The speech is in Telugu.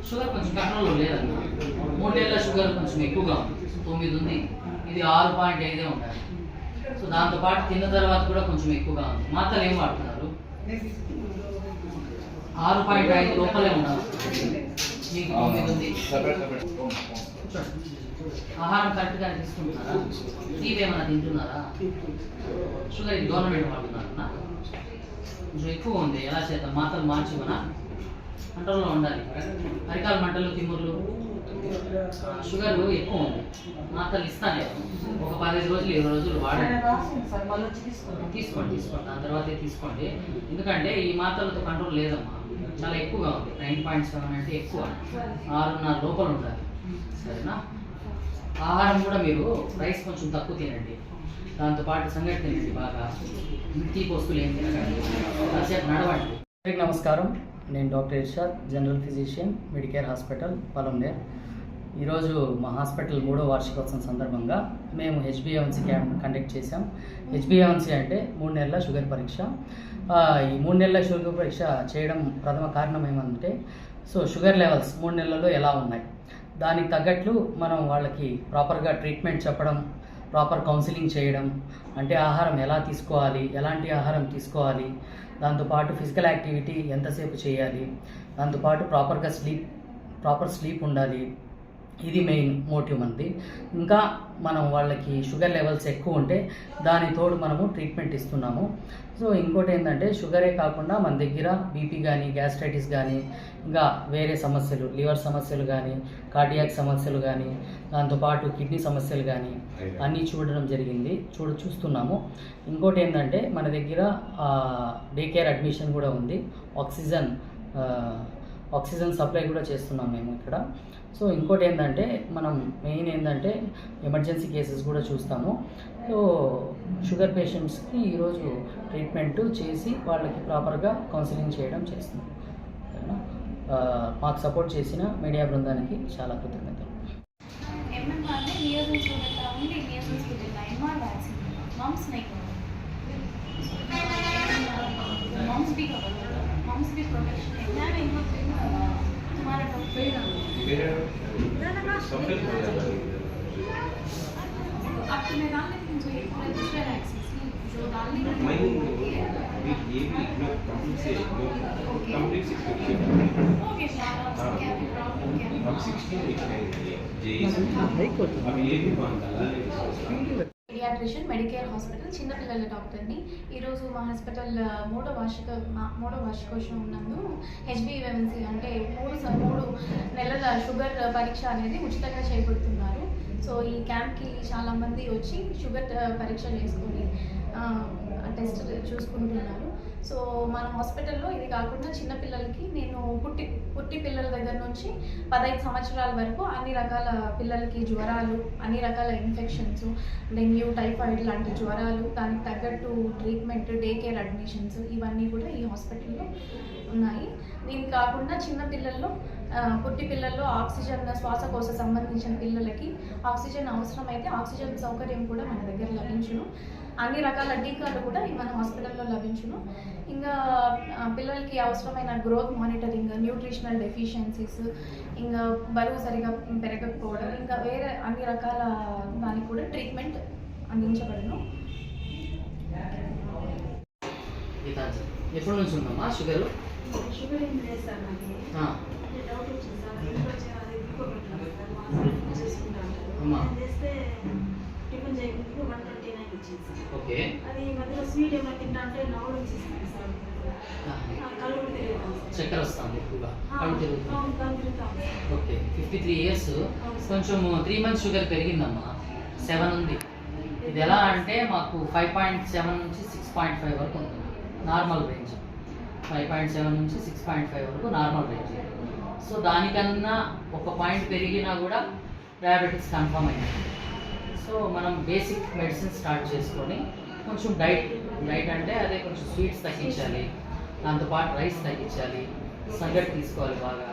షుగర్ కొంచెం కంట్రోల్లో లేదన్న 3 ఏళ్ళ షుగర్ కొంచెం ఎక్కువగా ఉంది, 9 ఉంది, ఇది 6.5 ఉండాలి. సో దాంతోపాటు తిన్న తర్వాత కూడా కొంచెం ఎక్కువగా ఉంది. మాత్రలు ఏం వాడుతున్నారు? 6.5 లోపలే ఉండాలి. మీకు 9 ఉంది. ఆహారం కరెక్ట్గా తీసుకుంటున్నారా? టీవీ ఏమైనా తింటున్నారా? షుగర్ ఇది గవర్నమెంట్ వాడుతున్నారన్నా? కొంచెం ఎక్కువ ఉంది, ఎలా చేద్దాం? మాత్రలు మార్చివనా? కంట్రోల్లో ఉండాలి. అరికాల మంటలు, తిమ్ముర్లు, షుగర్ ఎక్కువ ఉంది. మాత్రలు ఇస్తాను, ఒక 15 రోజులు 20 రోజులు వాడండి. తీసుకోండి దాని తర్వాతే తీసుకోండి. ఎందుకంటే ఈ మాత్రలతో కంట్రోల్ లేదమ్మా, చాలా ఎక్కువగా ఉంది. 9.7 అంటే ఎక్కువ, 6.5 లోపల ఉండాలి. సరేనా? ఆహారం కూడా మీరు రైస్ కొంచెం తక్కువ తినండి, దాంతోపాటు సంగటి తినండి, బాగా తీపి వస్తువులు ఏం తినకండి, కాసేపు నడవండి. అందరికీ నమస్కారం, నేను doctor Irshad, general physician, Medicare hospital Palamaner. ఈరోజు మా హాస్పిటల్ 3వ వార్షికోత్సవం సందర్భంగా మేము HbA1c క్యాంప్ కండక్ట్ చేశాం. HbA1c అంటే 3 నెలల షుగర్ పరీక్ష. ఈ 3 నెలల షుగర్ పరీక్ష చేయడం ప్రథమ కారణం ఏమంటే, షుగర్ లెవెల్స్ 3 నెలల్లో ఎలా ఉన్నాయి, దానికి తగ్గట్లు మనం వాళ్ళకి ప్రాపర్గా ట్రీట్మెంట్ చెప్పడం, ప్రాపర్ కౌన్సిలింగ్ చేయడం, అంటే ఆహారం ఎలా తీసుకోవాలి, ఎలాంటి ఆహారం తీసుకోవాలి, దాంతోపాటు ఫిజికల్ యాక్టివిటీ ఎంతసేపు చేయాలి, దాంతోపాటు ప్రాపర్ స్లీప్ ఉండాలి. ఇది మెయిన్ మోటివ్ మనది. ఇంకా మనం వాళ్ళకి షుగర్ లెవెల్స్ ఎక్కువ ఉంటే దాని తోడు మనము ట్రీట్మెంట్ ఇస్తున్నాము. ఇంకోటి ఏంటంటే, షుగరే కాకుండా మన దగ్గర బీపీ కానీ, గ్యాస్ట్రైటిస్ కానీ, ఇంకా వేరే సమస్యలు, లివర్ సమస్యలు కానీ, కార్డియాక్ సమస్యలు కానీ, దాంతోపాటు కిడ్నీ సమస్యలు కానీ అన్నీ చూస్తున్నాము. ఇంకోటి ఏంటంటే, మన దగ్గర డే కేర్ అడ్మిషన్ కూడా ఉంది. ఆక్సిజన్ సప్లై కూడా చేస్తున్నాం మేము ఇక్కడ. ఇంకోటి ఏంటంటే, మనం మెయిన్ ఏంటంటే ఎమర్జెన్సీ కేసెస్ కూడా చూస్తాము. షుగర్ పేషెంట్స్కి ఈరోజు ట్రీట్మెంట్ చేసి వాళ్ళకి ప్రాపర్గా కౌన్సిలింగ్ చేయడం చేస్తున్నాం. మాకు సపోర్ట్ చేసిన మీడియా బృందానికి చాలా కృతజ్ఞతలు. పీడియాట్రిషియన్, మెడికేర్ హాస్పిటల్, చిన్నపిల్లల డాక్టర్ని. ఈరోజు మా హాస్పిటల్ 3వ వార్షికోత్సవం ఉన్నందు HbA1c అంటే 3 నెలల షుగర్ పరీక్ష అనేది ఉచితంగా చేపడుతున్నారు. ఈ క్యాంప్కి చాలామంది వచ్చి షుగర్ పరీక్ష చేసుకొని టెస్ట్ చూసుకుంటున్నారు. మన హాస్పిటల్లో ఇది కాకుండా చిన్నపిల్లలకి నేను పుట్టి పిల్లల దగ్గర నుంచి 15 సంవత్సరాల వరకు అన్ని రకాల పిల్లలకి జ్వరాలు, అన్ని రకాల ఇన్ఫెక్షన్స్, డెంగ్యూ, టైఫాయిడ్ లాంటి జ్వరాలు, దానికి తగ్గట్టు ట్రీట్మెంట్, డే కేర్ అడ్మిషన్స్ ఇవన్నీ కూడా ఈ హాస్పిటల్లో ఉన్నాయి. దీనికి కాకుండా చిన్నపిల్లల్లో పుట్టి పిల్లల్లో ఆక్సిజన్, శ్వాసకోశ సంబంధించిన పిల్లలకి ఆక్సిజన్ అవసరమైతే ఆక్సిజన్ సౌకర్యం కూడా మన దగ్గర లభించును. అన్ని రకాల టీకాలు కూడా మన హాస్పిటల్లో లభించును. ఇంకా పిల్లలకి అవసరమైన గ్రోత్ మానిటరింగ్, న్యూట్రిషనల్ డెఫిషియన్సీస్, ఇంకా బరువు సరిగా పెరగకపోవడం, ఇంకా వేరే అన్ని రకాల దానికి కూడా ట్రీట్మెంట్ అందించబడును. ఎప్పటి నుంచి ఉందమ్మా షుగర్? షుగర్ ఏం లేదు సార్, నాకు డౌట్ వచ్చింది సార్. ఇంట్లో చేస్తే టిఫిన్ చేయకుండా 129 వచ్చింది సార్. ఓకే. అది మధ్యలో స్వీట్ ఏమైనా తింటా అంటే నవ్వు వచ్చేస్తుంది సార్. కళ్ళు తిరుగుతాం, చక్కెర వస్తుంది ఎక్కువగా, కళ్ళు తిరుగుతాం. కళ్ళు తిరుగుతాం. ఓకే. 53 years, కొంచెం 3 months షుగర్ పెరిగిందమ్మా. 7 ఉంది. ఇది ఎలా అంటే మాకు 5.7 నుంచి 6.5 వరకు ఉంటుంది నార్మల్ రేంజ్. 5.7 నుంచి 6.5 వరకు నార్మల్ రేంజ్. సో దానికన్నా ఒక పాయింట్ పెరిగినా కూడా డయాబెటిక్స్ కన్ఫర్మ్ అయింది. సో మనం బేసిక్ మెడిసిన్ స్టార్ట్ చేసుకొని కొంచెం డైట్ అంటే అదే కొంచెం స్వీట్స్ తగ్గించాలి, దాంతోపాటు రైస్ తగ్గించాలి, సంగటి తీసుకోవాలి బాగా.